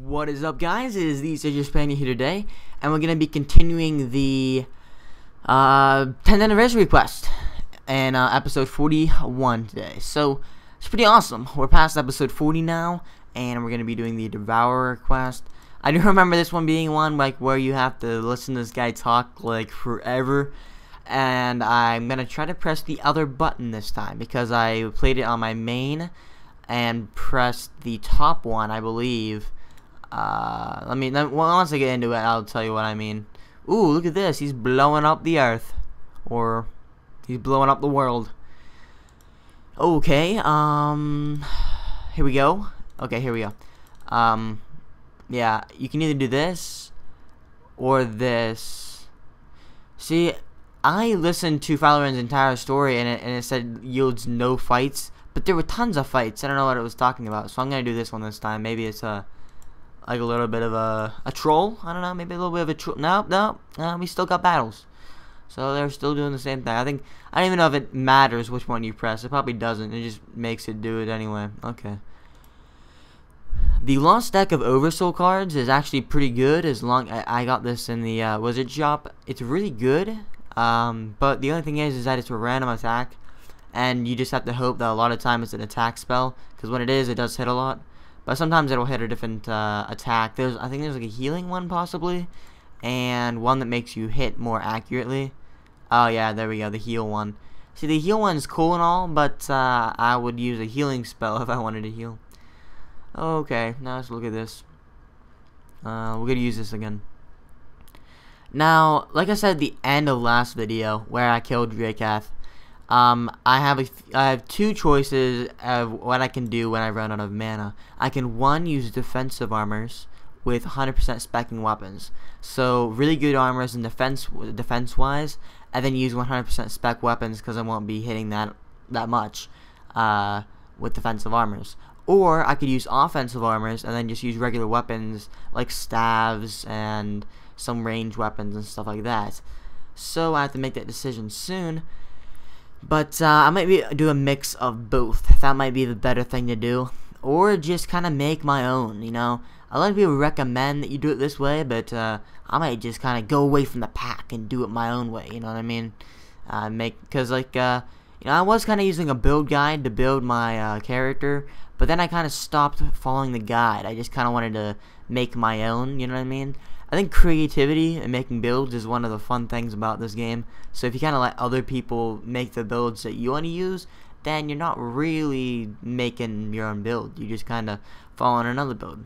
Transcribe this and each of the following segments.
What is up, guys? It is TheCitrusPanda here today, and we're going to be continuing the 10th anniversary quest in episode 41 today. So, it's pretty awesome. We're past episode 40 now, and we're going to be doing the Devourer quest. I do remember this one being one like where you have to listen to this guy talk like forever, and I'm going to try to press the other button this time because I played it on my main and pressed the top one, I believe. Once I get into it, I'll tell you what I mean. Ooh, look at this. He's blowing up the earth. Or, he's blowing up the world. Okay, here we go. Okay, here we go. Yeah, you can either do this or this. See, I listened to Valorant's entire story and it said yields no fights, but there were tons of fights. I don't know what it was talking about, so I'm gonna do this one this time. Maybe it's like a little bit of a troll. I don't know, maybe a little bit of a troll. No, we still got battles. So they're still doing the same thing. I don't even know if it matters which one you press. It probably doesn't. It just makes it do it anyway. Okay. The Lost Deck of Oversoul cards is actually pretty good. I got this in the Wizard shop. It's really good. But the only thing is that it's a random attack, and you just have to hope that a lot of time it's an attack spell, because when it is, it does hit a lot. But sometimes it'll hit a different attack. I think there's like a healing one possibly, and one that makes you hit more accurately. Oh yeah, there we go, the heal one. See, the heal one's cool and all, but I would use a healing spell if I wanted to heal. Okay, now let's look at this. We're gonna use this again. Now, like I said at the end of last video where I killed Seekrat, I have two choices of what I can do when I run out of mana. I can, one, use defensive armors with 100% specking weapons. So really good armors and defense wise, and then use 100% spec weapons because I won't be hitting that much with defensive armors. Or I could use offensive armors and then just use regular weapons like staves and some ranged weapons and stuff like that. So I have to make that decision soon. But I might do a mix of both. That might be the better thing to do. Or just kind of make my own, you know. A lot of people recommend that you do it this way, but I might just kind of go away from the pack and do it my own way, you know what I mean? Because like, you know, I was kind of using a build guide to build my character, but then I kind of stopped following the guide. I just kind of wanted to make my own, you know what I mean? I think creativity and making builds is one of the fun things about this game. So if you kind of let other people make the builds that you want to use, then you're not really making your own build. You just kind of follow on another build.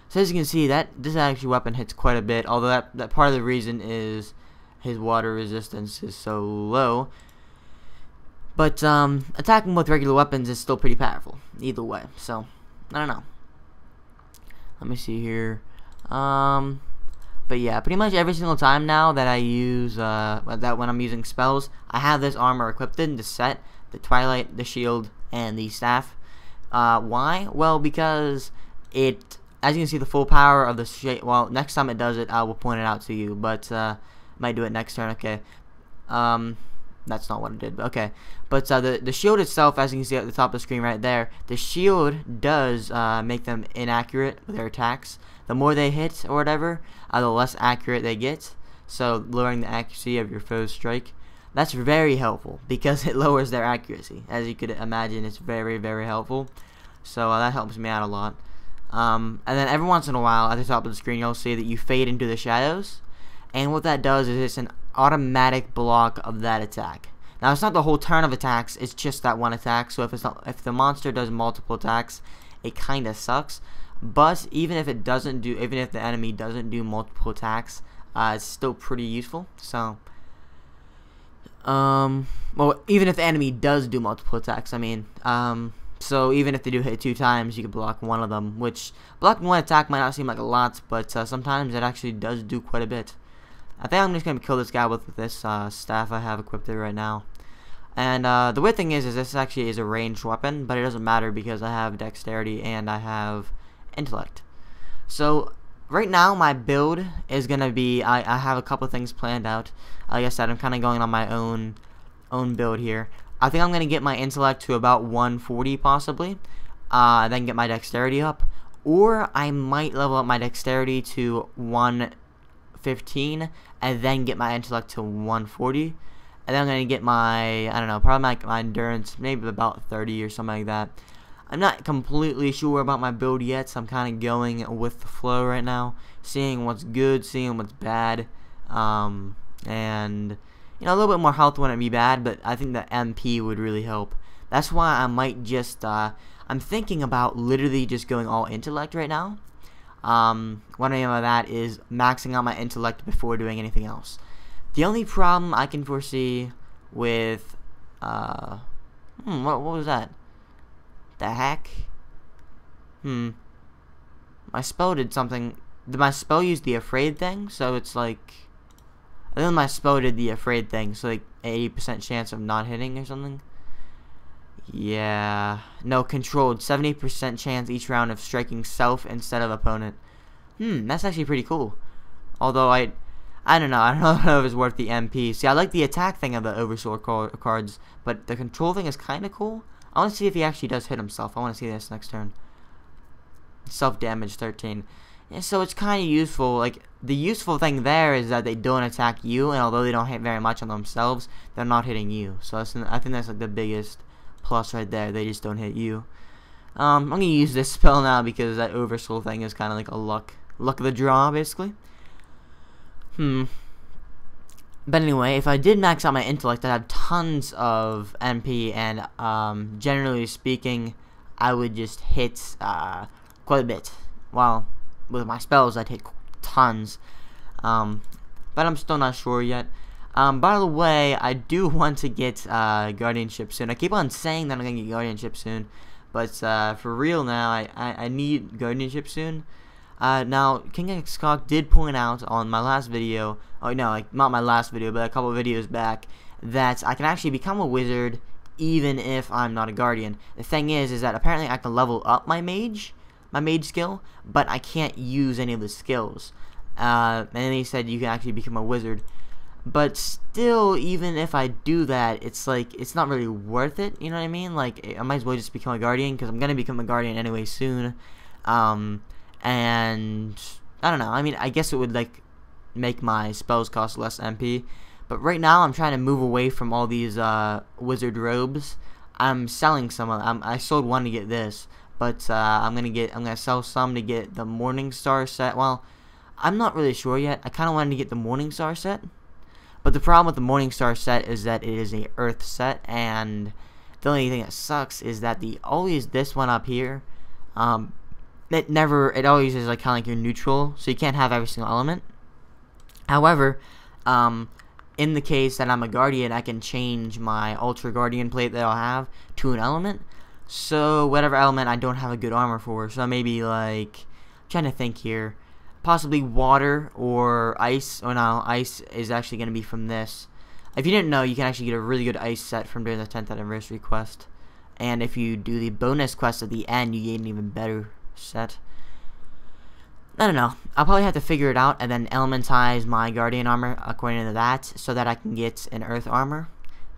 So as you can see, this actually weapon hits quite a bit. Although that part of the reason is his water resistance is so low. But attacking with regular weapons is still pretty powerful either way. So I don't know. Let me see here. But yeah, pretty much every single time now that I use when I'm using spells, I have this armor equipped in the set, the Twilight, the shield, and the staff. Why? Well, because it, as you can see, the full power of the well, next time it does it, I will point it out to you, but might do it next turn. Okay. That's not what it did, but okay. But the shield itself, as you can see at the top of the screen right there, the shield does make them inaccurate with their attacks. The more they hit or whatever, the less accurate they get. So lowering the accuracy of your foe's strike. That's very helpful because it lowers their accuracy. As you could imagine, it's very, very helpful. So that helps me out a lot. And then every once in a while, at the top of the screen, you'll see that you fade into the shadows. And what that does is it's an automatic block of that attack. Now it's not the whole turn of attacks, it's just that one attack. So if the monster does multiple attacks, it kinda sucks. But even if the enemy doesn't do multiple attacks, it's still pretty useful. So well, even if the enemy does do multiple attacks, I mean, so even if they do hit 2 times, you can block one of them, which blocking one attack might not seem like a lot, but sometimes it actually does do quite a bit. I think I'm just going to kill this guy with this staff I have equipped right now. And the weird thing is this actually is a ranged weapon, but it doesn't matter because I have dexterity and I have intellect. So right now my build is going to be, I have a couple things planned out. Like I said, I'm kind of going on my own build here. I think I'm going to get my intellect to about 140 possibly, then get my dexterity up. or I might level up my dexterity to 115 and then get my intellect to 140, and then I'm gonna get my, I don't know, probably my endurance maybe about 30 or something like that. I'm not completely sure about my build yet, so I'm kind of going with the flow right now, seeing what's good, seeing what's bad, and you know, a little bit more health wouldn't be bad, but I think the MP would really help. That's why I might just, I'm thinking about literally just going all intellect right now. What I mean by that is maxing out my intellect before doing anything else. The only problem I can foresee with, what was that? The heck? My spell did something. Did my spell use the afraid thing? So it's like, I think my spell did the afraid thing, so like 80% chance of not hitting or something. Yeah, no, controlled, 70% chance each round of striking self instead of opponent. That's actually pretty cool. Although I don't know if it's worth the MP. See, I like the attack thing of the Oversoul cards, but the control thing is kind of cool. I want to see if he actually does hit himself. I want to see this next turn. Self damage 13. Yeah, so it's kind of useful. Like, the useful thing there is that they don't attack you, and although they don't hit very much on themselves, they're not hitting you. So I think that's like the biggest plus right there. They just don't hit you. I'm gonna use this spell now because that Oversoul thing is kind of like a luck of the draw, basically. But anyway, if I did max out my intellect, I'd have tons of MP, and generally speaking, I would just hit quite a bit. Well, with my spells, I'd hit tons. But I'm still not sure yet. By the way, I do want to get guardianship soon. I keep on saying that I'm gonna get guardianship soon, but for real now, I need guardianship soon. Now, King Xcock did point out on my last video, oh no, like not my last video, but a couple of videos back, that I can actually become a wizard even if I'm not a guardian. The thing is that apparently I can level up my mage skill, but I can't use any of the skills. And then he said you can actually become a wizard. But still, even if I do that, it's like, it's not really worth it, you know what I mean? Like, I might as well just become a guardian, because I'm going to become a guardian anyway soon. And I don't know, I mean, I guess it would like make my spells cost less MP, but right now I'm trying to move away from all these wizard robes. I'm selling some of them. I sold one to get this, but I'm gonna sell some to get the Morningstar set. Well, I'm not really sure yet. I kind of wanted to get the Morningstar set, but the problem with the Morningstar set is that it is a Earth set, and the only thing that sucks is that always this one up here, it always is like kind of like your neutral, so you can't have every single element. However, in the case that I'm a guardian, I can change my Ultra Guardian plate that I'll have to an element. So whatever element I don't have a good armor for, so maybe like, I'm trying to think here, possibly water or ice. Oh no, ice is actually going to be from this. If you didn't know, you can actually get a really good ice set from doing the 10th anniversary quest. And if you do the bonus quest at the end, you get an even better set. I don't know. I'll probably have to figure it out and then elementize my guardian armor according to that, so that I can get an earth armor,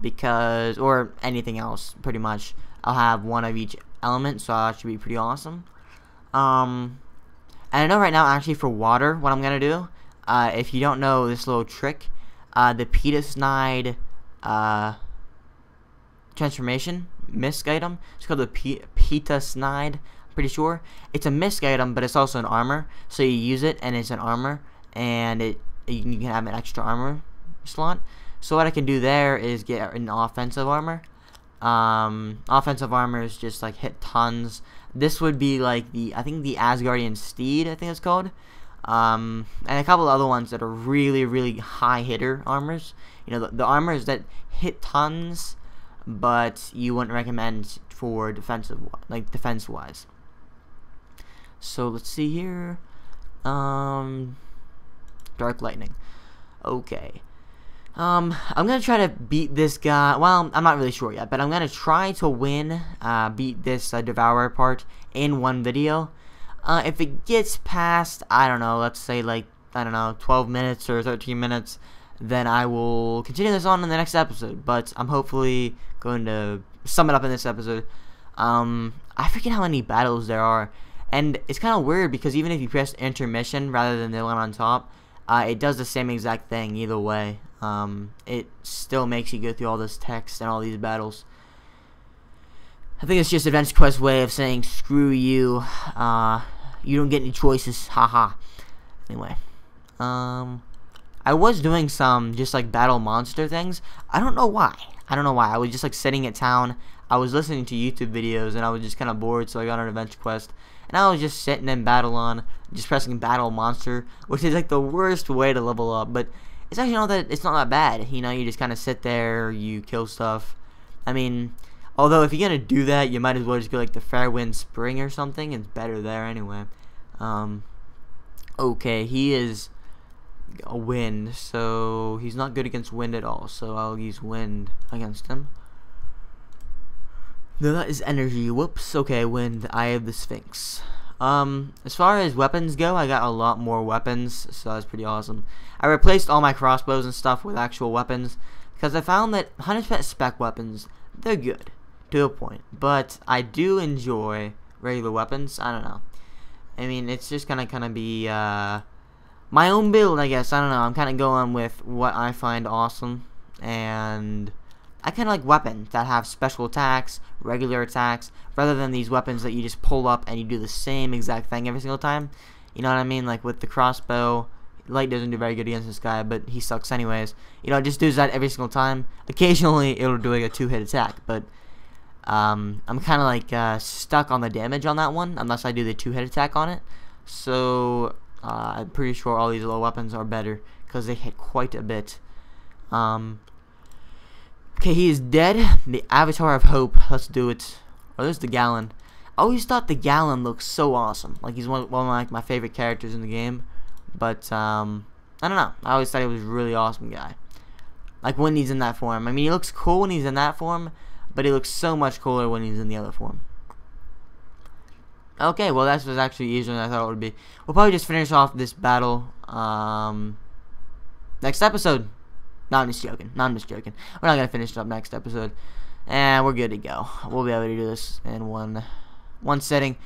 because, or anything else, pretty much. I'll have one of each element, so that should be pretty awesome. And I know right now, actually, for water, what I'm gonna do, if you don't know this little trick, the Petasnide transformation misc item, it's called the Petasnide. Pretty sure it's a misc item, but it's also an armor, so you use it and it's an armor, and you can have an extra armor slot. So what I can do there is get an offensive armor. Offensive armor is just like hit tons. This would be like I think the Asgardian Steed, I think it's called, and a couple other ones that are really high hitter armors. You know, the armors that hit tons, but you wouldn't recommend for defense wise. So let's see here. Dark Lightning. Okay. I'm gonna try to beat this guy. Well, I'm not really sure yet, but I'm gonna try to beat this Devourer part in one video. If it gets past, I don't know, let's say like, I don't know, 12 minutes or 13 minutes, then I will continue this on in the next episode. But I'm hopefully going to sum it up in this episode. I forget how many battles there are. And it's kind of weird because even if you press intermission rather than the one on top, it does the same exact thing either way. It still makes you go through all this text and all these battles. I think it's just Adventure Quest's way of saying screw you. You don't get any choices. Haha. Anyway, I was doing some just like battle monster things. I don't know why. I was just like sitting at town. I was listening to YouTube videos and I was just kind of bored, so I got on Adventure Quest. And I was just sitting in Battle On, just pressing Battle Monster, which is like the worst way to level up. But it's actually not that bad. You know, you just kind of sit there, you kill stuff. I mean, although if you're gonna do that, you might as well just go like the Fairwind Spring or something. It's better there anyway. Okay, he is a wind, so he's not good against wind at all. So I'll use wind against him. No, that is energy. Whoops. Okay, wind. Eye of the Sphinx. As far as weapons go, I got a lot more weapons, so that's pretty awesome. I replaced all my crossbows and stuff with actual weapons because I found that 100% spec weapons, they're good to a point, but I do enjoy regular weapons. I don't know. I mean, it's just gonna kind of be my own build, I guess. I don't know. I'm kind of going with what I find awesome, and I kind of like weapons that have special attacks, regular attacks, rather than these weapons that you just pull up and you do the same exact thing every single time. You know what I mean? Like with the crossbow, light doesn't do very good against this guy, but he sucks anyways. You know, it just does that every single time. Occasionally, it'll do like a 2-hit attack, but I'm kind of like stuck on the damage on that one, unless I do the 2-hit attack on it. So I'm pretty sure all these little weapons are better because they hit quite a bit. Okay, he is dead. The Avatar of Hope. Let's do it. Oh, there's the Gallon. I always thought the Gallon looked so awesome. Like, he's one of like my favorite characters in the game. But, I don't know. I always thought he was a really awesome guy. Like, when he's in that form. I mean, he looks cool when he's in that form, but he looks so much cooler when he's in the other form. Okay, well, that was actually easier than I thought it would be. We'll probably just finish off this battle, next episode. No, I'm just joking. We're not going to finish it up next episode. And we're good to go. We'll be able to do this in one sitting.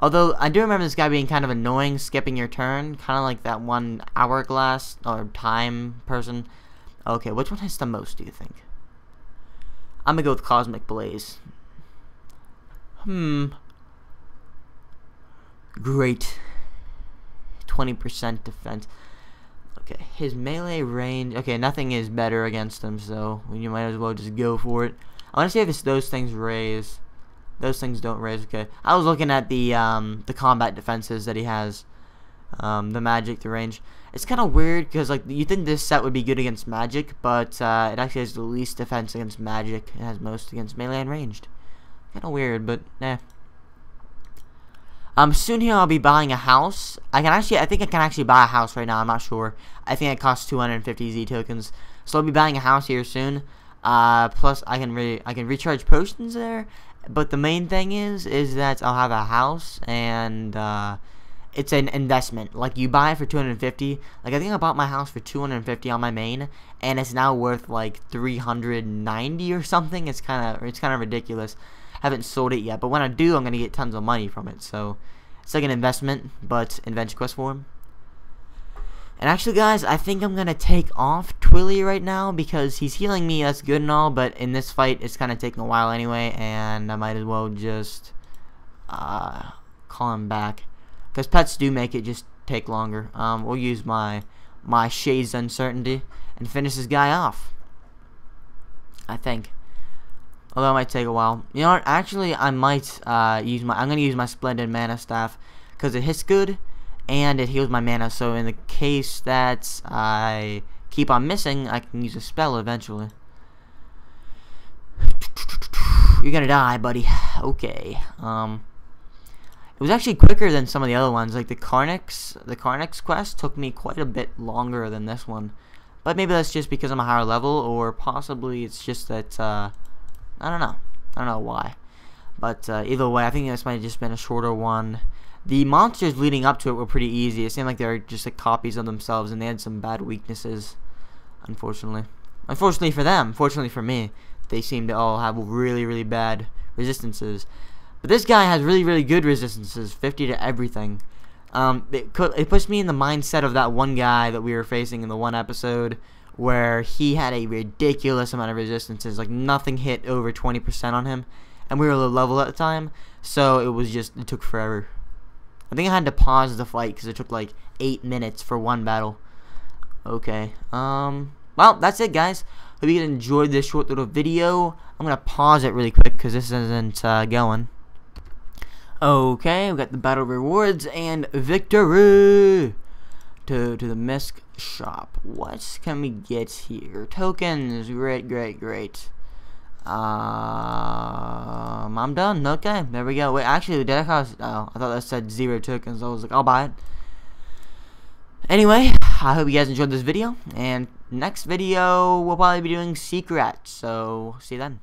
Although, I do remember this guy being kind of annoying, skipping your turn. Kind of like that one hourglass or time person. Okay, which one hits the most, do you think? I'm going to go with Cosmic Blaze. Great. 20% defense. Okay, his melee range. Okay, nothing is better against him, so you might as well just go for it. I want to see if those things raise. Those things don't raise. Okay, I was looking at the combat defenses that he has. The magic, the range. It's kind of weird because like you think this set would be good against magic, but it actually has the least defense against magic. It has most against melee and ranged. Kind of weird, but nah. Soon here I'll be buying a house. I think I can actually buy a house right now. I'm not sure. I think it costs 250 Z tokens. So I'll be buying a house here soon. Plus I can recharge potions there. But the main thing is that I'll have a house and it's an investment. Like you buy it for 250. Like I think I bought my house for 250 on my main, and it's now worth like 390 or something. It's kind of ridiculous. Haven't sold it yet, but when I do, I'm gonna get tons of money from it. So it's like an investment, but in Adventure Quest form. And actually, guys, I think I'm gonna take off Twilly right now because he's healing me. That's good and all, but in this fight, it's kind of taking a while anyway, and I might as well just call him back because pets do make it just take longer. We'll use my Shades Uncertainty and finish this guy off. I think. Although it might take a while. You know what? Actually, I might I'm gonna use my Splendid Mana Staff because it hits good and it heals my mana. So in the case that I keep on missing, I can use a spell eventually. You're gonna die, buddy. Okay. It was actually quicker than some of the other ones. Like the Carnix quest took me quite a bit longer than this one. But maybe that's just because I'm a higher level, or possibly it's just that I don't know why. But either way, I think this might have just been a shorter one. The monsters leading up to it were pretty easy. It seemed like they were just like copies of themselves, and they had some bad weaknesses, unfortunately. Unfortunately for them, fortunately for me, they seem to all have really, really bad resistances. But this guy has really, really good resistances, 50 to everything. It puts me in the mindset of that one guy that we were facing in the one episode where he had a ridiculous amount of resistances, like nothing hit over 20% on him, and we were low level at the time, so it took forever. I think I had to pause the fight because it took like 8 minutes for one battle. Okay, well, that's it, guys. Hope you guys enjoyed this short little video. I'm gonna pause it really quick because this isn't going. Okay, we got the battle rewards and victory to the Misk shop. What can we get here? Tokens. Great. I'm done. Okay, there we go. Wait, actually, did I cost? Oh, I thought that said 0 tokens. I was like, I'll buy it. Anyway, I hope you guys enjoyed this video, and next video we'll probably be doing Seekrat. So see you then.